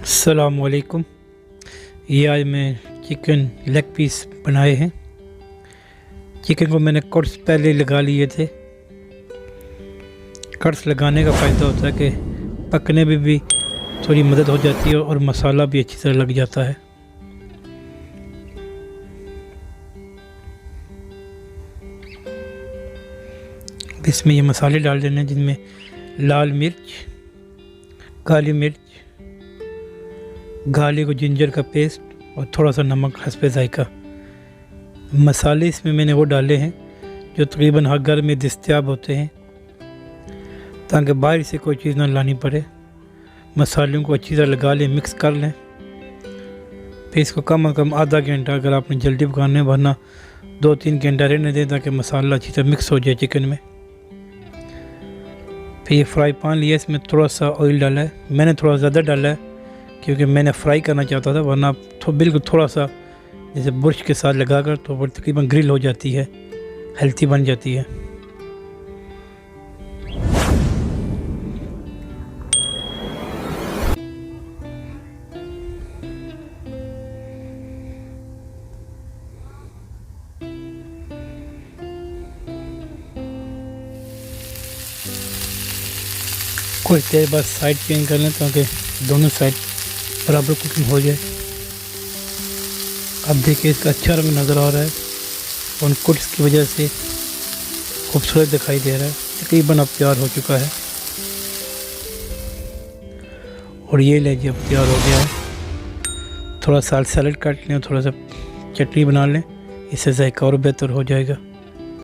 अस्सलामुअलैकुम। ये आज मैं चिकन लेग पीस बनाए हैं। चिकन को मैंने कट्स पहले लगा लिए थे। कट्स लगाने का फ़ायदा होता है कि पकने में भी थोड़ी मदद हो जाती है और मसाला भी अच्छी तरह लग जाता है। इसमें ये मसाले डाल देने हैं जिनमें लाल मिर्च, काली मिर्च, गार्लिक और जिंजर का पेस्ट और थोड़ा सा नमक हस्बे ज़ायका। मसाले इसमें मैंने वो डाले हैं जो तकरीबन हर घर में दस्तयाब होते हैं, ताकि बाहर से कोई चीज़ ना लानी पड़े। मसालों को अच्छी तरह लगा लें, मिक्स कर लें। फिर इसको कम से कम आधा घंटा, अगर आपने जल्दी पकाने वरना 2-3 घंटा रहने दें ताकि मसाला अच्छी तरह मिक्स हो जाए चिकन में। फिर ये फ्राई पैन लिया, इसमें थोड़ा सा ऑयल डाला है। मैंने थोड़ा ज़्यादा डाला है क्योंकि मैंने फ्राई करना चाहता था, वरना बिल्कुल थोड़ा सा जैसे बुर्श के साथ लगाकर तो वो तकरीबन ग्रिल हो जाती है, हेल्थी बन जाती है। कुछ देर बाद साइड चेंज कर लें ताकि दोनों साइड बराबर कुकिंग हो जाए। अब देखिए इसका अच्छा रंग नज़र आ रहा है और कुट्स की वजह से खूबसूरत दिखाई दे रहा है। तकरीबन अब तैयार हो चुका है और ये लीजिए अब तैयार हो गया है। थोड़ा सा सैलड काट लें और थोड़ा सा चटनी बना लें, इससे जायका और बेहतर हो जाएगा।